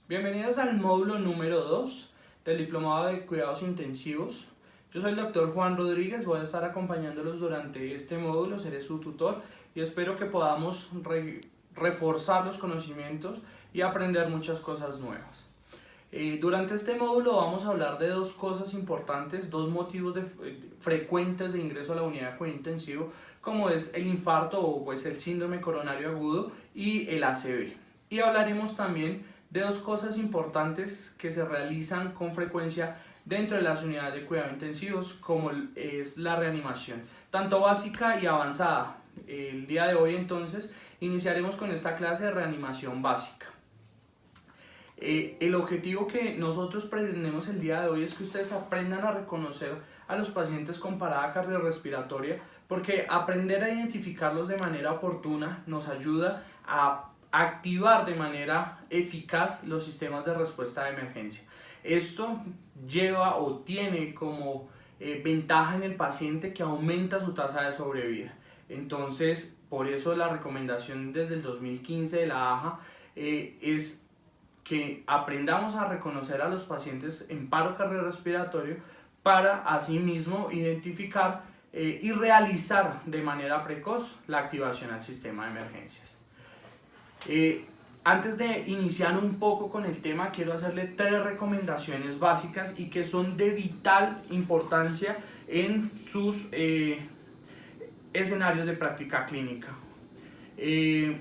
Bienvenidos al módulo número 2 del Diplomado de Cuidados Intensivos. Yo soy el doctor Juan Rodríguez, voy a estar acompañándolos durante este módulo, seré su tutor y espero que podamos reforzar los conocimientos y aprender muchas cosas nuevas. Durante este módulo vamos a hablar de dos cosas importantes, dos motivos frecuentes de ingreso a la unidad de cuidado intensivo, como es el infarto o pues el síndrome coronario agudo y el ACV. Y hablaremos también de dos cosas importantes que se realizan con frecuencia dentro de las unidades de cuidado intensivos, como es la reanimación, tanto básica y avanzada. El día de hoy entonces iniciaremos con esta clase de reanimación básica. El objetivo que nosotros pretendemos el día de hoy es que ustedes aprendan a reconocer a los pacientes con parada cardiorrespiratoria, porque aprender a identificarlos de manera oportuna nos ayuda a activar de manera eficaz los sistemas de respuesta de emergencia. Esto lleva o tiene como ventaja en el paciente que aumenta su tasa de sobrevida. Entonces, por eso la recomendación desde el 2015 de la AJA es que aprendamos a reconocer a los pacientes en paro cardiorrespiratorio para asimismo identificar y realizar de manera precoz la activación al sistema de emergencias. Antes de iniciar un poco con el tema, quiero hacerle 3 recomendaciones básicas y que son de vital importancia en sus escenarios de práctica clínica. 3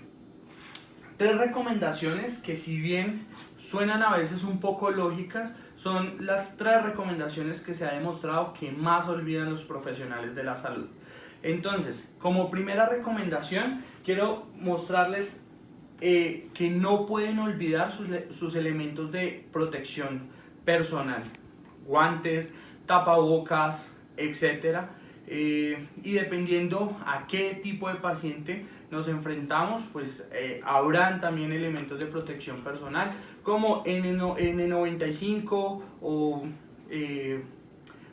recomendaciones que, si bien suenan a veces un poco lógicas, son las 3 recomendaciones que se ha demostrado que más olvidan los profesionales de la salud. Entonces, como primera recomendación, quiero mostrarles que no pueden olvidar sus elementos de protección personal, guantes, tapabocas, etc. Y dependiendo a qué tipo de paciente nos enfrentamos, pues habrán también elementos de protección personal como N95 o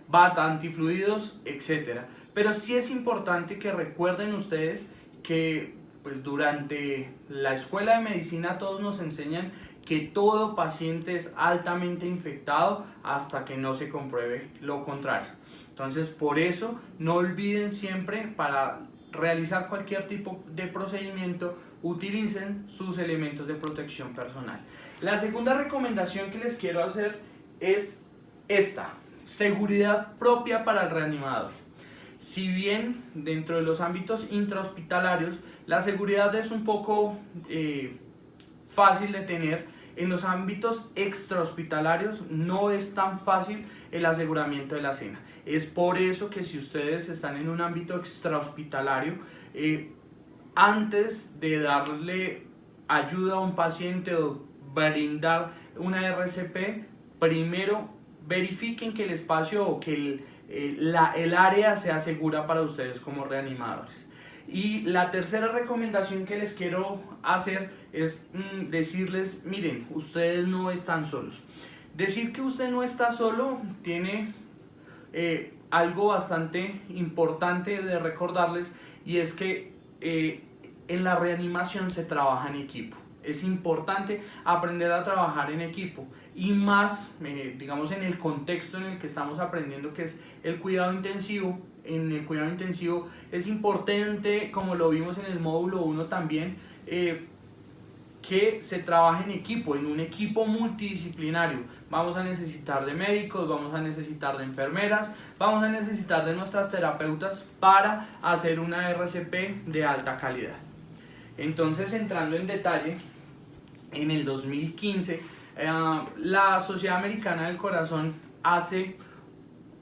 bata, antifluidos, etc. Pero sí es importante que recuerden ustedes que pues durante la escuela de medicina todos nos enseñan que todo paciente es altamente infectado hasta que no se compruebe lo contrario. Entonces, por eso no olviden siempre, para realizar cualquier tipo de procedimiento, utilicen sus elementos de protección personal. La segunda recomendación que les quiero hacer es esta: seguridad propia para el reanimador. Si bien dentro de los ámbitos intrahospitalarios la seguridad es un poco fácil de tener, en los ámbitos extrahospitalarios no es tan fácil el aseguramiento de la cena. Es por eso que si ustedes están en un ámbito extrahospitalario, antes de darle ayuda a un paciente o brindar una RCP, primero verifiquen que el espacio o que el área sea segura para ustedes como reanimadores. Y la tercera recomendación que les quiero hacer es decirles: miren, ustedes no están solos. Decir que usted no está solo tiene algo bastante importante de recordarles, y es que en la reanimación se trabaja en equipo. Es importante aprender a trabajar en equipo, y más digamos en el contexto en el que estamos aprendiendo, que es el cuidado intensivo. En el cuidado intensivo es importante, como lo vimos en el módulo 1 también, que se trabaje en equipo, en un equipo multidisciplinario. Vamos a necesitar de médicos, vamos a necesitar de enfermeras, vamos a necesitar de nuestras terapeutas para hacer una RCP de alta calidad. Entonces, entrando en detalle, en el 2015 la Sociedad Americana del Corazón hace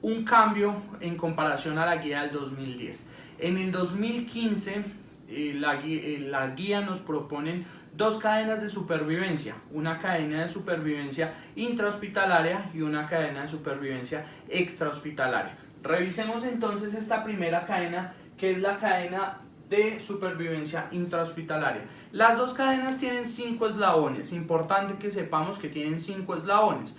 un cambio en comparación a la guía del 2010. En el 2015 la guía nos propone 2 cadenas de supervivencia: una cadena de supervivencia intrahospitalaria y una cadena de supervivencia extrahospitalaria. Revisemos entonces esta primera cadena, que es la cadena de supervivencia intrahospitalaria. Las 2 cadenas tienen 5 eslabones, importante que sepamos que tienen 5 eslabones.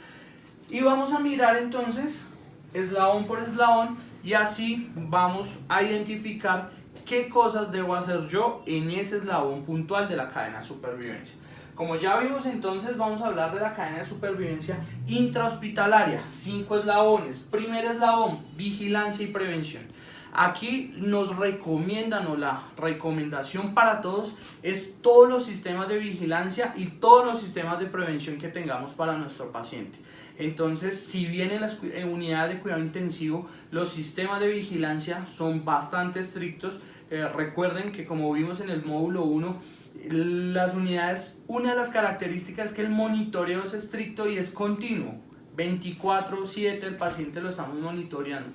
Y vamos a mirar entonces eslabón por eslabón, y así vamos a identificar qué cosas debo hacer yo en ese eslabón puntual de la cadena de supervivencia. Como ya vimos, entonces vamos a hablar de la cadena de supervivencia intrahospitalaria. 5 eslabones. Primer eslabón, vigilancia y prevención. Aquí nos recomiendan, o la recomendación para todos, es todos los sistemas de vigilancia y todos los sistemas de prevención que tengamos para nuestro paciente. Entonces, si bien en las unidades de cuidado intensivo los sistemas de vigilancia son bastante estrictos, recuerden que como vimos en el módulo 1, las unidades, una de las características es que el monitoreo es estricto y es continuo. 24/7 el paciente lo estamos monitoreando.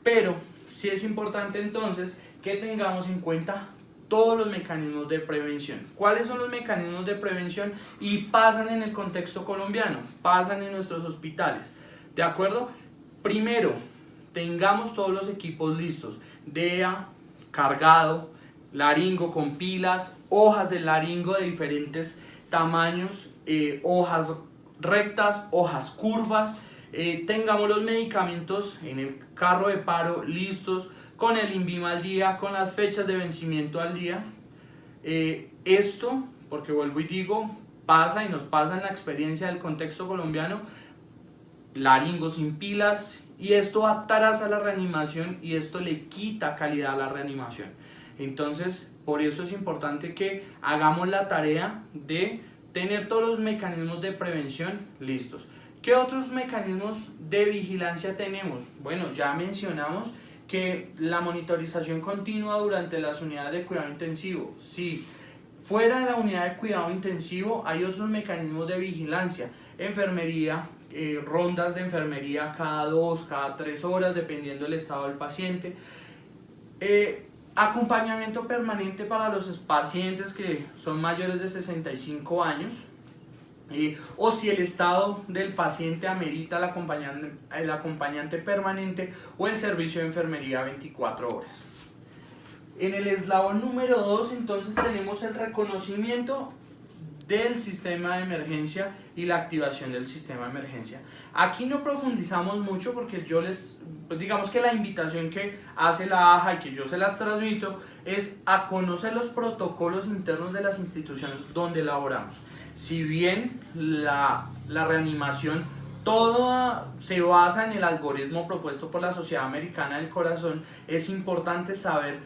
Pero sí es importante entonces que tengamos en cuenta todos los mecanismos de prevención. ¿Cuáles son los mecanismos de prevención? Y pasan en el contexto colombiano, pasan en nuestros hospitales. ¿De acuerdo? Primero, tengamos todos los equipos listos. DEA, cargado, laringo con pilas, hojas de laringo de diferentes tamaños, hojas rectas, hojas curvas. Tengamos los medicamentos en el carro de paro listos, con el INVIMA al día, con las fechas de vencimiento al día. Esto, porque vuelvo y digo, pasa y nos pasa en la experiencia del contexto colombiano, laringo sin pilas, y esto atrasa la reanimación y esto le quita calidad a la reanimación. Entonces, por eso es importante que hagamos la tarea de tener todos los mecanismos de prevención listos. ¿Qué otros mecanismos de vigilancia tenemos? Bueno, ya mencionamos que la monitorización continua durante las unidades de cuidado intensivo. Sí, fuera de la unidad de cuidado intensivo hay otros mecanismos de vigilancia. Enfermería, rondas de enfermería cada 2, cada 3 horas, dependiendo del estado del paciente. Acompañamiento permanente para los pacientes que son mayores de 65 años. O si el estado del paciente amerita el acompañante permanente o el servicio de enfermería 24 horas. En el eslabón número 2 entonces tenemos el reconocimiento del sistema de emergencia y la activación del sistema de emergencia. Aquí no profundizamos mucho porque digamos que la invitación que hace la AJA y que yo se las transmito es a conocer los protocolos internos de las instituciones donde laboramos. Si bien la reanimación toda se basa en el algoritmo propuesto por la Sociedad Americana del Corazón, es importante saber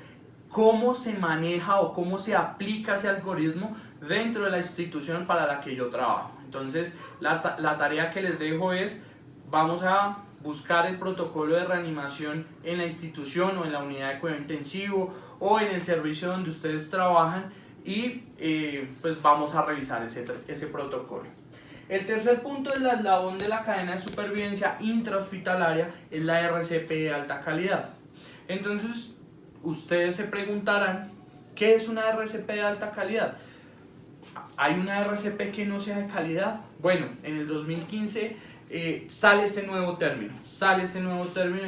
cómo se maneja o cómo se aplica ese algoritmo dentro de la institución para la que yo trabajo. Entonces, la tarea que les dejo es, vamos a buscar el protocolo de reanimación en la institución o en la unidad de cuidado intensivo o en el servicio donde ustedes trabajan, y pues vamos a revisar ese protocolo. El tercer punto del eslabón de la cadena de supervivencia intrahospitalaria es la RCP de alta calidad. Entonces, ustedes se preguntarán, ¿qué es una RCP de alta calidad? ¿Hay una RCP que no sea de calidad? Bueno, en el 2015 sale este nuevo término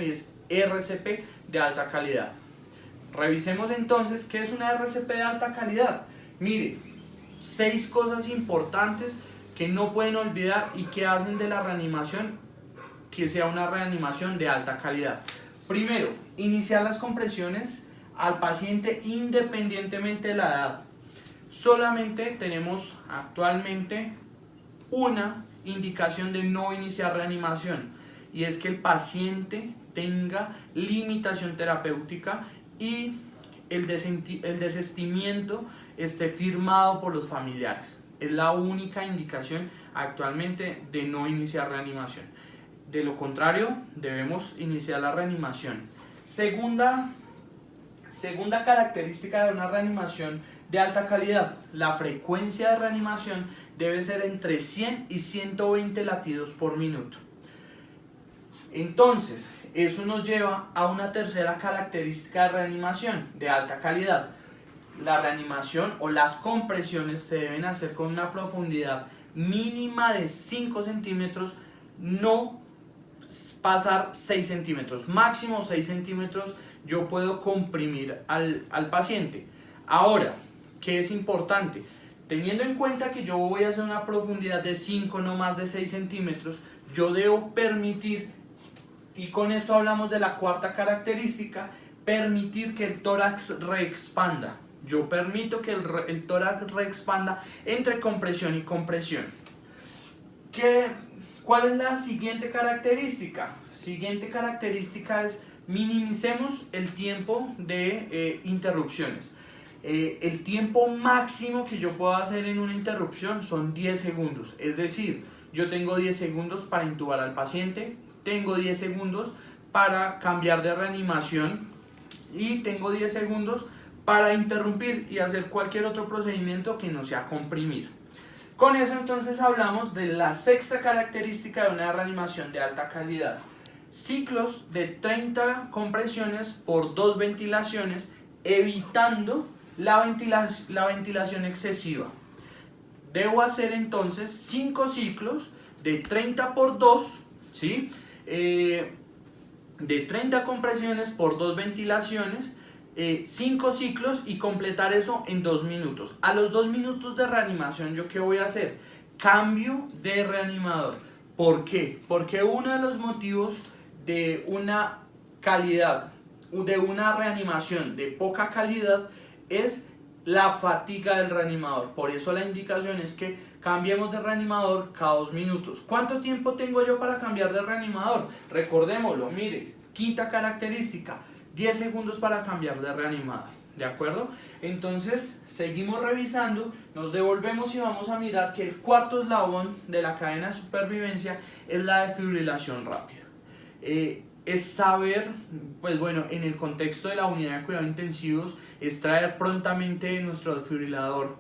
y es RCP de alta calidad. Revisemos entonces qué es una RCP de alta calidad. Mire, 6 cosas importantes que no pueden olvidar y que hacen de la reanimación que sea una reanimación de alta calidad. Primero, iniciar las compresiones al paciente independientemente de la edad. Solamente tenemos actualmente una indicación de no iniciar reanimación, y es que el paciente tenga limitación terapéutica y el desistimiento esté firmado por los familiares. Es la única indicación actualmente de no iniciar reanimación. De lo contrario, debemos iniciar la reanimación. Segunda característica de una reanimación de alta calidad: la frecuencia de reanimación debe ser entre 100 y 120 latidos por minuto. Entonces, eso nos lleva a una tercera característica de reanimación de alta calidad. La reanimación o las compresiones se deben hacer con una profundidad mínima de 5 centímetros, no pasar 6 centímetros, máximo 6 centímetros yo puedo comprimir al paciente. Ahora, ¿qué es importante? Teniendo en cuenta que yo voy a hacer una profundidad de 5, no más de 6 centímetros, yo debo permitir, y con esto hablamos de la cuarta característica, permitir que el tórax reexpanda. Yo permito que el tórax reexpanda entre compresión y compresión. ¿Cuál es la siguiente característica? Siguiente característica es minimicemos el tiempo de interrupciones. El tiempo máximo que yo puedo hacer en una interrupción son 10 segundos. Es decir, yo tengo 10 segundos para intubar al paciente, tengo 10 segundos para cambiar de reanimación y tengo 10 segundos para interrumpir y hacer cualquier otro procedimiento que no sea comprimir. Con eso entonces hablamos de la sexta característica de una reanimación de alta calidad. Ciclos de 30 compresiones por 2 ventilaciones, evitando la ventilación excesiva. Debo hacer entonces 5 ciclos de 30 por 2, ¿sí? De 30 compresiones por 2 ventilaciones, 5 ciclos y completar eso en 2 minutos. A los 2 minutos de reanimación, ¿yo qué voy a hacer? Cambio de reanimador. ¿Por qué? Porque uno de los motivos de una calidad, de una reanimación de poca calidad, es la fatiga del reanimador. Por eso la indicación es que cambiemos de reanimador cada 2 minutos. ¿Cuánto tiempo tengo yo para cambiar de reanimador? Recordémoslo, mire, quinta característica, 10 segundos para cambiar de reanimador, ¿de acuerdo? Entonces seguimos revisando, nos devolvemos y vamos a mirar que el cuarto eslabón de la cadena de supervivencia es la defibrilación rápida. Es saber, pues bueno, en el contexto de la unidad de cuidados intensivos, es traer prontamente nuestro desfibrilador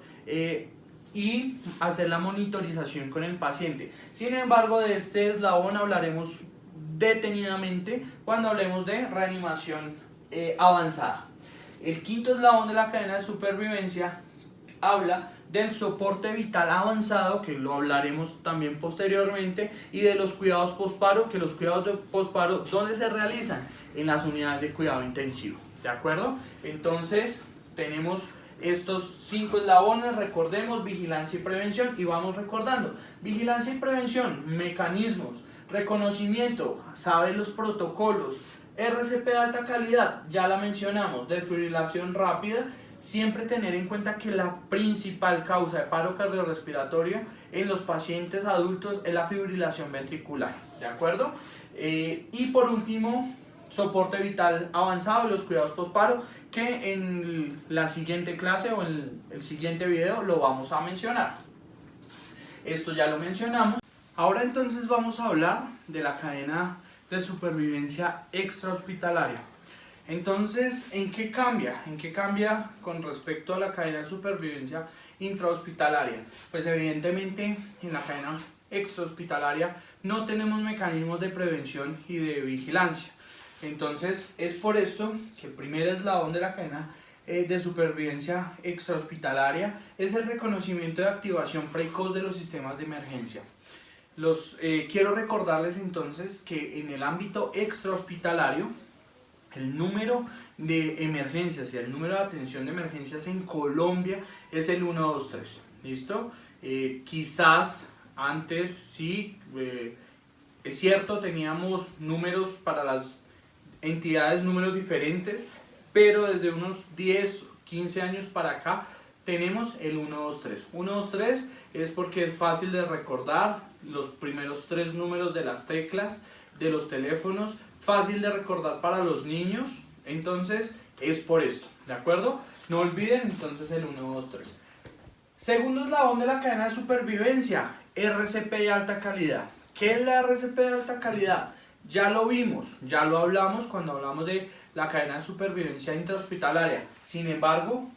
y hacer la monitorización con el paciente. Sin embargo, de este eslabón hablaremos detenidamente cuando hablemos de reanimación avanzada. El quinto eslabón de la cadena de supervivencia habla del soporte vital avanzado, que lo hablaremos también posteriormente, y de los cuidados posparo, que los cuidados de posparo, ¿dónde se realizan? En las unidades de cuidado intensivo, ¿de acuerdo? Entonces tenemos estos 5 eslabones, recordemos vigilancia y prevención, y vamos recordando: vigilancia y prevención, mecanismos, reconocimiento, saber los protocolos, RCP de alta calidad, ya la mencionamos, desfibrilación rápida. Siempre tener en cuenta que la principal causa de paro cardiorrespiratorio en los pacientes adultos es la fibrilación ventricular, ¿de acuerdo? Y por último, soporte vital avanzado y los cuidados posparo, que en la siguiente clase o en el siguiente video lo vamos a mencionar. Esto ya lo mencionamos. Ahora entonces vamos a hablar de la cadena de supervivencia extrahospitalaria. Entonces, ¿en qué cambia? ¿En qué cambia con respecto a la cadena de supervivencia intrahospitalaria? Pues evidentemente en la cadena extrahospitalaria no tenemos mecanismos de prevención y de vigilancia. Entonces es por esto que el primer eslabón de la cadena de supervivencia extrahospitalaria es el reconocimiento de activación precoz de los sistemas de emergencia. Quiero recordarles entonces que en el ámbito extrahospitalario el número de emergencias y el número de atención de emergencias en Colombia es el 123, ¿listo? Quizás antes sí, es cierto, teníamos números para las entidades, números diferentes, pero desde unos 10, 15 años para acá tenemos el 123. 123 es porque es fácil de recordar los primeros 3 números de las teclas de los teléfonos, fácil de recordar para los niños, entonces es por esto, ¿de acuerdo? No olviden entonces el 123. Segundo eslabón de la cadena de supervivencia, RCP de alta calidad. ¿Qué es la RCP de alta calidad? Ya lo vimos, ya lo hablamos cuando hablamos de la cadena de supervivencia intrahospitalaria. Sin embargo,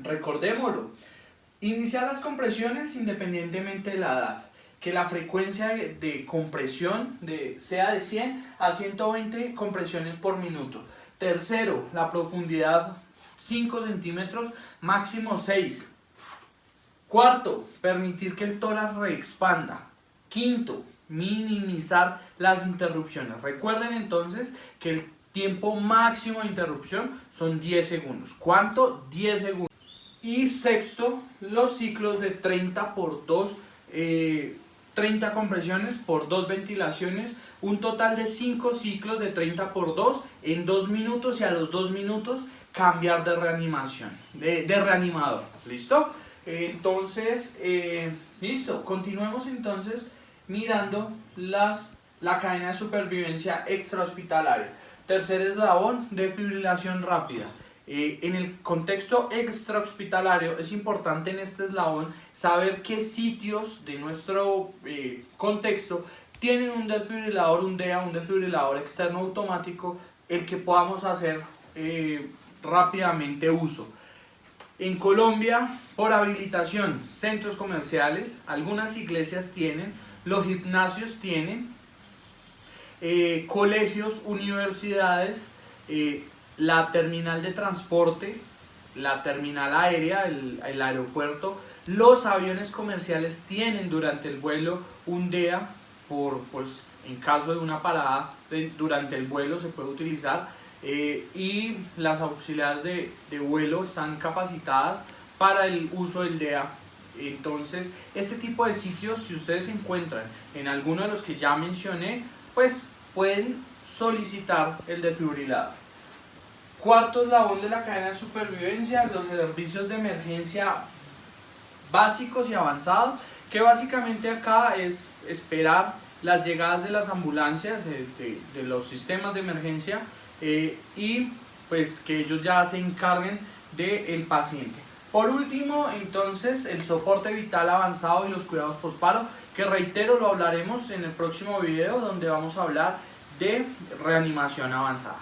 recordémoslo, iniciar las compresiones independientemente de la edad, que la frecuencia de compresión sea de 100 a 120 compresiones por minuto. Tercero, la profundidad 5 centímetros, máximo 6. Cuarto, permitir que el tórax reexpanda. Quinto, minimizar las interrupciones. Recuerden entonces que el tiempo máximo de interrupción son 10 segundos. ¿Cuánto? 10 segundos. Y sexto, los ciclos de 30 por 2, 30 compresiones por 2 ventilaciones, un total de 5 ciclos de 30 por 2 en 2 minutos, y a los 2 minutos cambiar de reanimación, de reanimador. ¿Listo? Entonces, listo. Continuemos entonces mirando la cadena de supervivencia extrahospitalaria. Tercer eslabón, desfibrilación rápida. En el contexto extrahospitalario es importante en este eslabón saber qué sitios de nuestro contexto tienen un desfibrilador, un DEA, un desfibrilador externo automático, el que podamos hacer rápidamente uso. En Colombia, por habilitación, centros comerciales, algunas iglesias tienen, los gimnasios tienen, colegios, universidades, la terminal de transporte, la terminal aérea, el aeropuerto, los aviones comerciales tienen durante el vuelo un DEA, pues, en caso de una parada durante el vuelo se puede utilizar, y las auxiliares de vuelo están capacitadas para el uso del DEA. Entonces, este tipo de sitios, si ustedes se encuentran en alguno de los que ya mencioné, pues pueden solicitar el desfibrilador. Cuarto eslabón de la cadena de supervivencia, los servicios de emergencia básicos y avanzados, que básicamente acá es esperar las llegadas de las ambulancias, de los sistemas de emergencia, y pues que ellos ya se encarguen del paciente. Por último, entonces, el soporte vital avanzado y los cuidados posparo, que reitero, lo hablaremos en el próximo video, donde vamos a hablar de reanimación avanzada.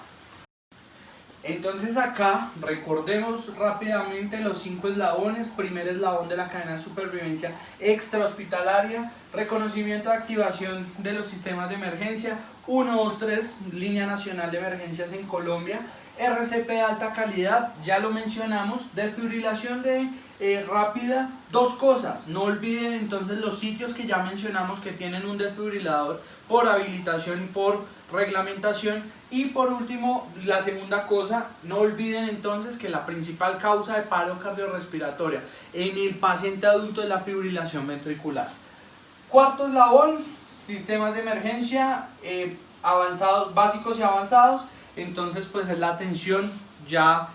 Entonces acá recordemos rápidamente los 5 eslabones. Primer eslabón de la cadena de supervivencia extrahospitalaria, reconocimiento de activación de los sistemas de emergencia, 1, 2, 3, línea nacional de emergencias en Colombia, RCP de alta calidad, ya lo mencionamos, desfibrilación rápida, dos cosas, no olviden entonces los sitios que ya mencionamos que tienen un desfibrilador por habilitación y por reglamentación, y por último, la segunda cosa, no olviden entonces que la principal causa de paro cardiorrespiratoria en el paciente adulto es la fibrilación ventricular. Cuarto eslabón, sistemas de emergencia avanzados, básicos y avanzados. Entonces pues es la atención ya,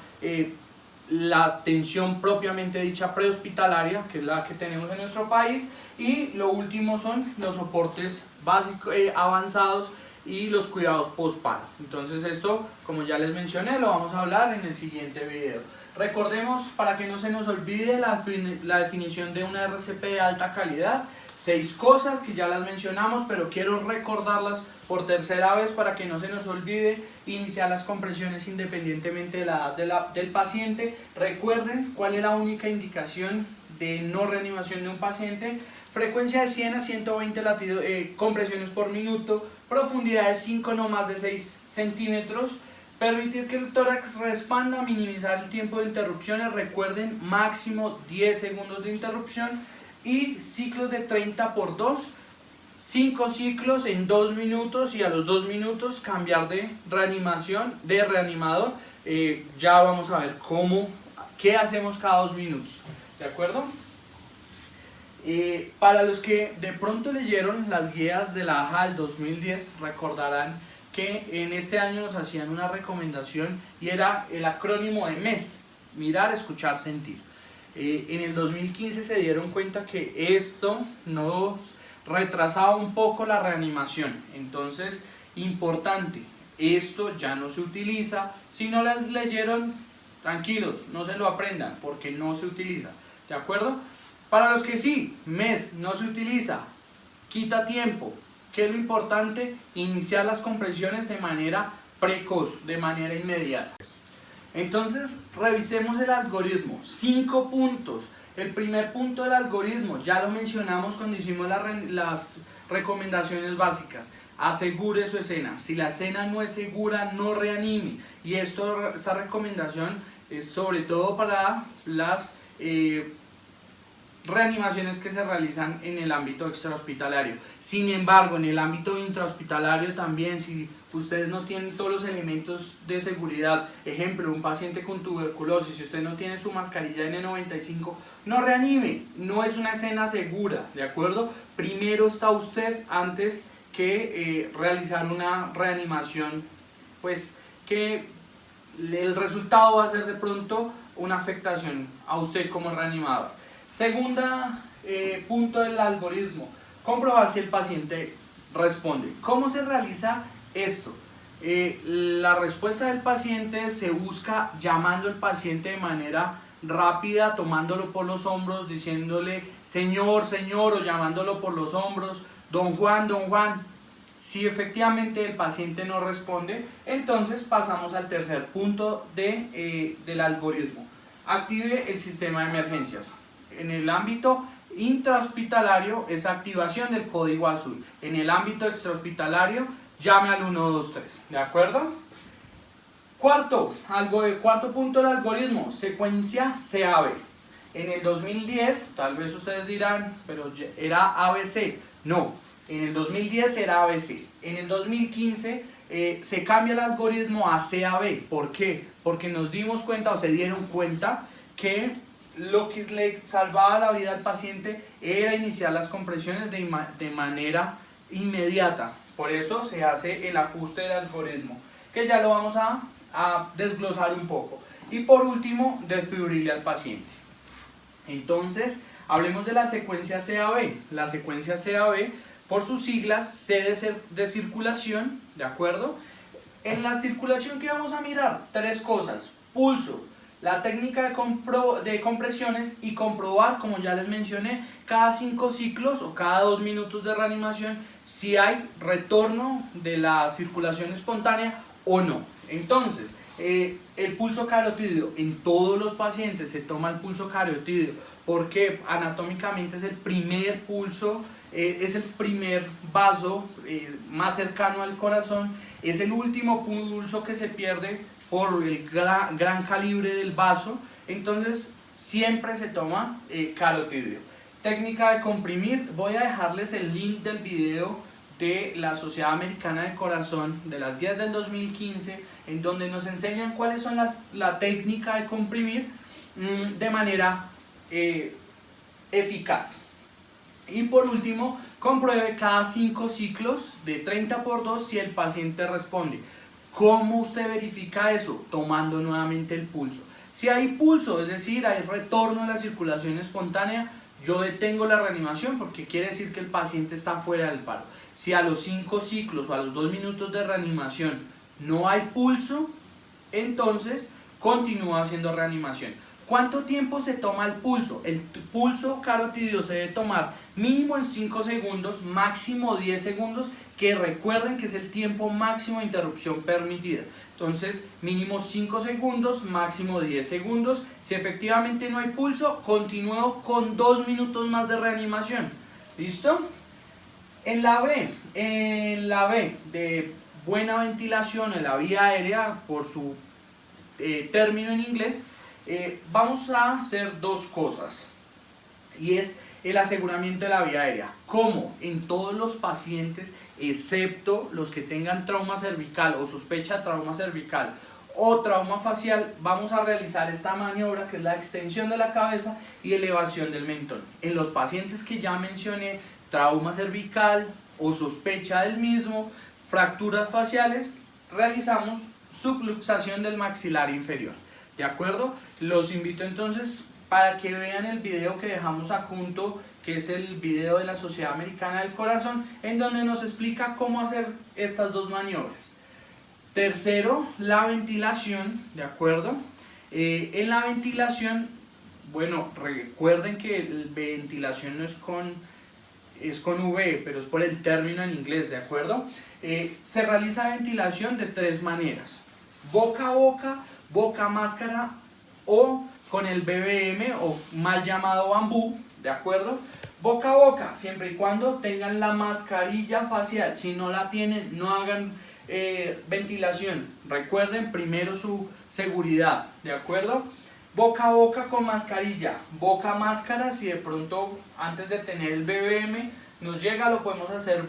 la atención propiamente dicha prehospitalaria, que es la que tenemos en nuestro país, y lo último son los soportes básicos avanzados y los cuidados postparo. Entonces esto, como ya les mencioné, lo vamos a hablar en el siguiente video. Recordemos, para que no se nos olvide, la definición de una RCP de alta calidad. 6 cosas que ya las mencionamos, pero quiero recordarlas por tercera vez para que no se nos olvide. Iniciar las compresiones independientemente de la edad del paciente. Recuerden cuál es la única indicación de no reanimación de un paciente. Frecuencia de 100 a 120 latidos, compresiones por minuto. Profundidad de 5, no más de 6 centímetros. Permitir que el tórax respanda. Minimizar el tiempo de interrupciones. Recuerden, máximo 10 segundos de interrupción. Y ciclos de 30 por 2, 5 ciclos en 2 minutos, y a los 2 minutos cambiar de reanimación, de reanimador. Ya vamos a ver qué hacemos cada 2 minutos, ¿de acuerdo? Para los que de pronto leyeron las guías de la AJA del 2010, recordarán que en este año nos hacían una recomendación y era el acrónimo de MES: mirar, escuchar, sentir. En el 2015 se dieron cuenta que esto nos retrasaba un poco la reanimación. Entonces, importante, esto ya no se utiliza. Si no las leyeron, tranquilos, no se lo aprendan porque no se utiliza, ¿de acuerdo? Para los que sí, MES no se utiliza, quita tiempo. ¿Qué es lo importante? Iniciar las compresiones de manera precoz, de manera inmediata. Entonces, revisemos el algoritmo. 5 puntos. El primer punto del algoritmo, ya lo mencionamos cuando hicimos las recomendaciones básicas. Asegure su escena. Si la escena no es segura, no reanime. Y esta recomendación es sobre todo para las reanimaciones que se realizan en el ámbito extrahospitalario. Sin embargo, en el ámbito intrahospitalario también, si ustedes no tienen todos los elementos de seguridad, ejemplo, un paciente con tuberculosis, si usted no tiene su mascarilla N95, no reanime, no es una escena segura, ¿de acuerdo? Primero está usted antes que realizar una reanimación, pues que el resultado va a ser de pronto una afectación a usted como reanimador. Segunda punto del algoritmo, comprobar si el paciente responde. ¿Cómo se realiza esto? La respuesta del paciente se busca llamando al paciente de manera rápida, tomándolo por los hombros, diciéndole señor, señor, o llamándolo por los hombros, don Juan, don Juan. Si efectivamente el paciente no responde, entonces pasamos al tercer punto del algoritmo. Active el sistema de emergencias. En el ámbito intrahospitalario es activación del código azul. En el ámbito extrahospitalario, llame al 123. ¿De acuerdo? Cuarto punto del algoritmo, secuencia CAB. En el 2010, tal vez ustedes dirán, pero era ABC. No, en el 2010 era ABC. En el 2015 se cambia el algoritmo a CAB. ¿Por qué? Porque nos dimos cuenta o se dieron cuenta que lo que le salvaba la vida al paciente era iniciar las compresiones de manera inmediata. Por eso se hace el ajuste del algoritmo, que ya lo vamos a desglosar un poco. Y por último, desfibrilar al paciente. Entonces, hablemos de la secuencia CAB. La secuencia CAB, por sus siglas, C de circulación, ¿de acuerdo? En la circulación, ¿qué vamos a mirar? Tres cosas: pulso, la técnica de compresiones y comprobar, como ya les mencioné, cada 5 ciclos o cada 2 minutos de reanimación si hay retorno de la circulación espontánea o no. Entonces, el pulso carotídeo, en todos los pacientes se toma el pulso carotídeo porque anatómicamente es el primer pulso, es el primer vaso más cercano al corazón, es el último pulso que se pierde por el gran calibre del vaso. Entonces siempre se toma carotídeo. Técnica de comprimir, voy a dejarles el link del video de la Sociedad Americana del Corazón, de las guías del 2015, en donde nos enseñan cuáles son la técnica de comprimir de manera eficaz. Y por último, compruebe cada 5 ciclos de 30×2 si el paciente responde. ¿Cómo usted verifica eso? Tomando nuevamente el pulso. Si hay pulso, es decir, hay retorno de la circulación espontánea, yo detengo la reanimación porque quiere decir que el paciente está fuera del paro. Si a los 5 ciclos o a los 2 minutos de reanimación no hay pulso, entonces continúa haciendo reanimación. ¿Cuánto tiempo se toma el pulso? El pulso carotídeo se debe tomar mínimo en 5 segundos, máximo 10 segundos, que recuerden que es el tiempo máximo de interrupción permitida. Entonces, mínimo 5 segundos, máximo 10 segundos. Si efectivamente no hay pulso, continúo con 2 minutos más de reanimación. ¿Listo? En la B de buena ventilación en la vía aérea, por su término en inglés, vamos a hacer 2 cosas, y es el aseguramiento de la vía aérea. ¿Cómo? En todos los pacientes, excepto los que tengan trauma cervical o sospecha de trauma cervical o trauma facial, vamos a realizar esta maniobra, que es la extensión de la cabeza y elevación del mentón. En los pacientes que ya mencioné, trauma cervical o sospecha del mismo, fracturas faciales, realizamos subluxación del maxilar inferior. ¿De acuerdo? Los invito entonces para que vean el video que dejamos adjunto, que es el video de la Sociedad Americana del Corazón, en donde nos explica cómo hacer estas 2 maniobras. Tercero, la ventilación, ¿de acuerdo? En la ventilación, bueno, recuerden que ventilación no es con V, pero es por el término en inglés, ¿de acuerdo? Se realiza ventilación de 3 maneras: boca a boca, boca a máscara o con el BBM o mal llamado bambú, ¿de acuerdo? Boca a boca, siempre y cuando tengan la mascarilla facial. Si no la tienen, no hagan ventilación. Recuerden primero su seguridad, ¿de acuerdo? Boca a boca con mascarilla, boca a máscara. Si de pronto antes de tener el BBM nos llega, lo podemos hacer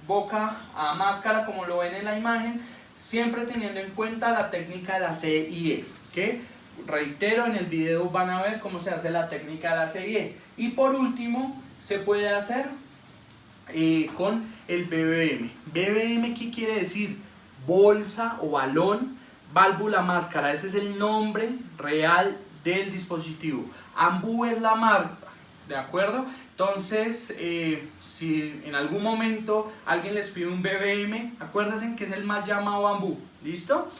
boca a máscara, como lo ven en la imagen, siempre teniendo en cuenta la técnica de la CIE, que reitero, en el video van a ver cómo se hace la técnica de la CIE. Y por último, se puede hacer con el BBM. BBM, ¿qué quiere decir? Bolsa o balón válvula máscara, ese es el nombre real del dispositivo. Ambu es la marca, ¿de acuerdo? Entonces, si en algún momento alguien les pide un BBM, acuérdense que es el mal llamado Ambu, ¿listo?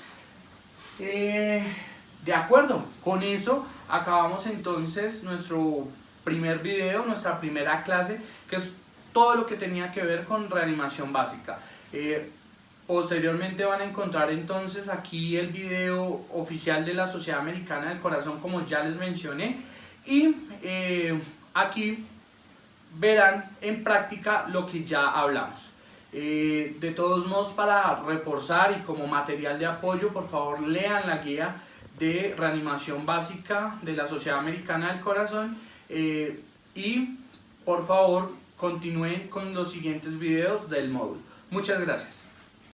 De acuerdo, con eso acabamos entonces nuestro primer video, nuestra primera clase, que es todo lo que tenía que ver con reanimación básica. Posteriormente van a encontrar entonces aquí el video oficial de la Sociedad Americana del Corazón, como ya les mencioné, y aquí verán en práctica lo que ya hablamos. De todos modos, para reforzar y como material de apoyo, por favor lean la guía de reanimación básica de la Sociedad Americana del Corazón, y por favor continúen con los siguientes videos del módulo. Muchas gracias.